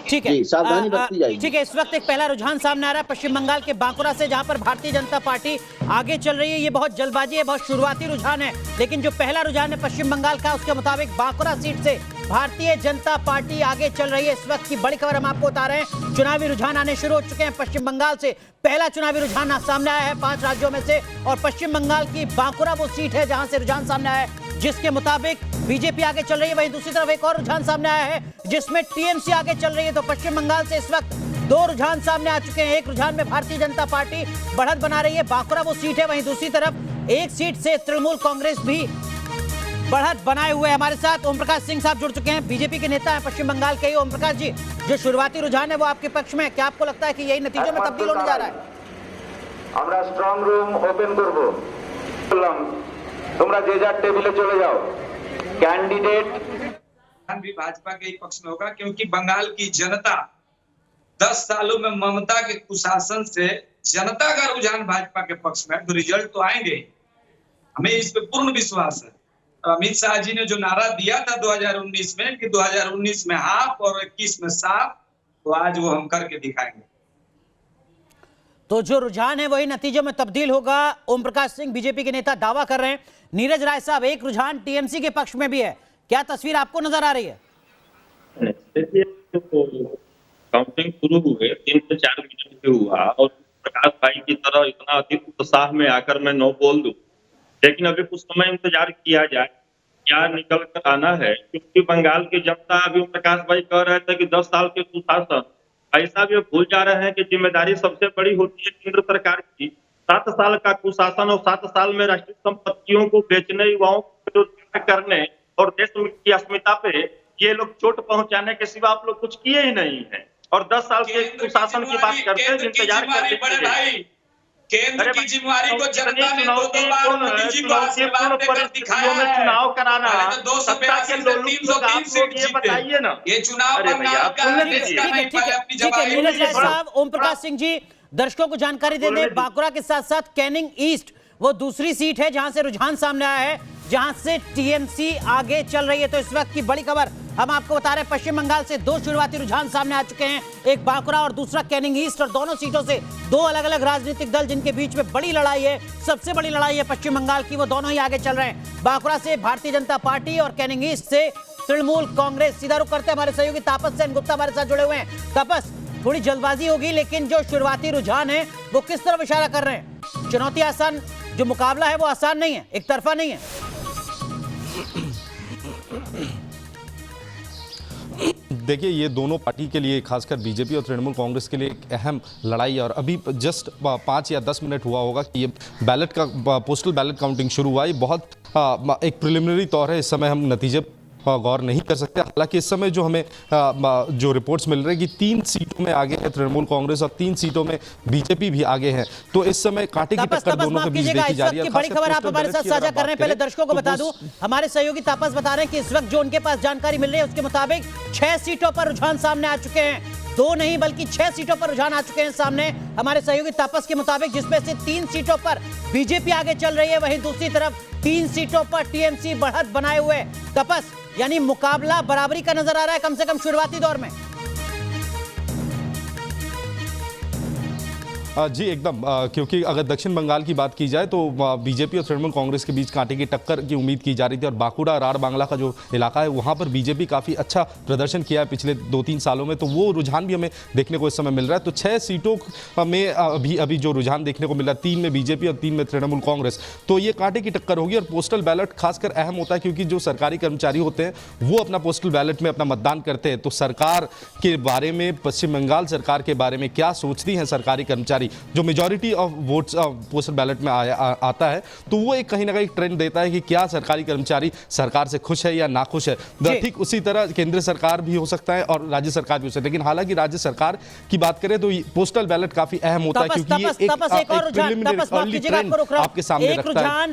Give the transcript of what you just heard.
ठीक है, सावधानी बरती जाएगी। ठीक है, इस वक्त एक पहला रुझान सामने आ रहा है पश्चिम बंगाल के बांकुरा से, जहां पर भारतीय जनता पार्टी आगे चल रही है। ये बहुत जल्दबाजी है, बहुत शुरुआती रुझान है, लेकिन जो पहला रुझान है पश्चिम बंगाल का, उसके मुताबिक बांकुरा सीट से भारतीय जनता पार्टी आगे चल रही है। इस वक्त की बड़ी खबर हम आपको बता रहे हैं, चुनावी रुझान आने शुरू हो चुके हैं पश्चिम बंगाल से। पहला चुनावी रुझान सामने आया है 5 राज्यों में से, और पश्चिम बंगाल की बांकुरा वो सीट है जहां से रुझान सामने आया है, जिसके मुताबिक बीजेपी आगे चल रही है। वहीं दूसरी तरफ एक और रुझान सामने आया है जिसमें टीएमसी आगे चल रही है। तो पश्चिम बंगाल से इस वक्त 2 रुझान सामने आ चुके हैं। एक रुझान में भारतीय जनता पार्टी बढ़त बना रही है, बांकुरा वो सीट है, वहीं दूसरी तरफ एक सीट से तृणमूल कांग्रेस भी बढ़त बनाए हुए। हमारे साथ ओम प्रकाश सिंह साहब जुड़ चुके हैं, बीजेपी के नेता हैं पश्चिम बंगाल के। ओम प्रकाश जी, जो शुरुआती रुझान है वो आपके पक्ष में है, क्या आपको लगता है कि यही नतीजों में तब्दील होने जा रहा है? আমরা স্ট্রং রুম ওপেন করব, বললাম তোমরা যে যার টেবিলে চলে যাও। कैंडिडेट भी भाजपा के ही पक्ष में होगा, क्योंकि बंगाल की जनता 10 सालों में ममता के कुशासन से जनता का रुझान भाजपा के पक्ष में, तो रिजल्ट तो आएंगे, हमें इस पे पूर्ण विश्वास है। अमित शाह जी ने जो नारा दिया था 2019 में कि 2019 में हाफ और 21 में साफ, तो आज वो हम करके दिखाएंगे। तो जो रुझान है वही नतीजों में तब्दील होगा, ओम प्रकाश सिंह बीजेपी के नेता दावा कर रहे हैं। नीरज राय साहब, एक रुझान टीएमसी के पक्ष में भी है, क्या तस्वीर आपको नजर आ रही है? काउंटिंग शुरू हुए 3 से 4 मिनट से हुआ, और प्रकाश भाई की तरह इतना अधिक उत्साह में आकर मैं नो बोल दूं, लेकिन अभी कुछ समय इंतजार किया जाए क्या निकल कर आना है, क्योंकि बंगाल की जनता, अभी प्रकाश भाई कह रहे थे कि 10 साल के सुशासन, ऐसा भी भूल जा रहे हैं कि जिम्मेदारी सबसे बड़ी होती है केंद्र सरकार की। 7 साल का कुशासन और 7 साल में राष्ट्रीय संपत्तियों को बेचने, युवाओं को करने और देश की अस्मिता पे ये लोग चोट पहुंचाने के सिवा आप लोग कुछ किए ही नहीं है। और 10 साल के कुशासन की बात करते हैं, इंतजार करते केंद्र की जिम्मेवारी को जनता ने 2 बार मोदी जी को आशीर्वाद देकर दिखाया है। चुनाव कराना, सत्ता के लोग ये बताइए ना, ये चुनाव बंगाल का नीरज राय साहब, ओम प्रकाश सिंह जी, दर्शकों को जानकारी दे दें, बांकुरा के साथ साथ कैनिंग ईस्ट वो दूसरी सीट है जहां से रुझान सामने आया है, जहां से टीएमसी आगे चल रही है। तो इस वक्त की बड़ी खबर हम आपको बता रहे हैं, पश्चिम बंगाल से 2 शुरुआती रुझान सामने आ चुके हैं, एक बांकुरा और दूसरा कैनिंग ईस्ट, और दोनों सीटों से 2 अलग अलग राजनीतिक दल जिनके बीच में बड़ी लड़ाई है, सबसे बड़ी लड़ाई है पश्चिम बंगाल की, वो दोनों ही आगे चल रहे हैं। बांकुरा से भारतीय जनता पार्टी और कैनिंग ईस्ट से तृणमूल कांग्रेस। सीधा रुख करते हैं, हमारे सहयोगी तापस सेन गुप्ता हमारे साथ जुड़े हुए हैं। तापस, थोड़ी जल्दबाजी होगी, लेकिन जो शुरुआती रुझान है वो किस तरफ इशारा कर रहे हैं? चुनौती आसान, जो मुकाबला है वो आसान नहीं है, एक तरफा नहीं है। देखिए, ये दोनों पार्टी के लिए, खासकर बीजेपी और तृणमूल कांग्रेस के लिए एक अहम लड़ाई है, और अभी जस्ट 5 या 10 मिनट हुआ होगा कि ये बैलेट का, पोस्टल बैलेट काउंटिंग शुरू हुआ है। बहुत एक प्रिलिमिनरी तौर है, इस समय हम नतीजे गौर नहीं कर सकते। हालांकि इस समय जो हमें जो रिपोर्ट्स मिल रहे हैं कि 3 सीटों में आगे है तृणमूल कांग्रेस और 3 सीटों में बीजेपी भी आगे है, तो इस समय कांटे की टक्कर दोनों के बीच देखी जा रही है। बड़ी खबर आप हमारे साथ साझा कर रहे हैं, पहले दर्शकों को बता दूं, हमारे सहयोगी तापस बता रहे हैं कि इस वक्त जो उनके पास जानकारी मिल रही है उसके मुताबिक 6 सीटों पर रुझान सामने आ चुके हैं, 2 नहीं बल्कि 6 सीटों पर रुझान आ चुके हैं सामने हमारे सहयोगी तापस के मुताबिक, जिसमें से 3 सीटों पर बीजेपी आगे चल रही है, वहीं दूसरी तरफ 3 सीटों पर टीएमसी बढ़त बनाए हुए। तापस, यानी मुकाबला बराबरी का नजर आ रहा है कम से कम शुरुआती दौर में। जी एकदम, क्योंकि अगर दक्षिण बंगाल की बात की जाए तो बीजेपी और तृणमूल कांग्रेस के बीच कांटे की टक्कर की उम्मीद की जा रही थी, और बांकुरा राढ़ बांग्ला का जो इलाका है वहाँ पर बीजेपी काफ़ी अच्छा प्रदर्शन किया है पिछले 2-3 सालों में, तो वो रुझान भी हमें देखने को इस समय मिल रहा है। तो 6 सीटों में अभी जो रुझान देखने को मिल रहा है, 3 में बीजेपी और 3 में तृणमूल कांग्रेस, तो ये कांटे की टक्कर होगी। और पोस्टल बैलेट खासकर अहम होता है, क्योंकि जो सरकारी कर्मचारी होते हैं वो अपना पोस्टल बैलेट में अपना मतदान करते हैं, तो सरकार के बारे में, पश्चिम बंगाल सरकार के बारे में क्या सोचती हैं सरकारी कर्मचारी, जो majority of votes postal ballot में आता है, तो वो एक कहीं ना कहीं ट्रेंड देता है कि क्या सरकारी कर्मचारी सरकार से खुश है या नाखुश है। ठीक उसी तरह केंद्र सरकार भी हो सकता है और राज्य सरकार भी हो सकता है, लेकिन हालांकि राज्य सरकार की बात करें तो पोस्टल बैलेट काफी अहम होता है, क्योंकि ये एक प्रीलिमिनरी अर्ली ट्रेंड आपके सामने रखता है।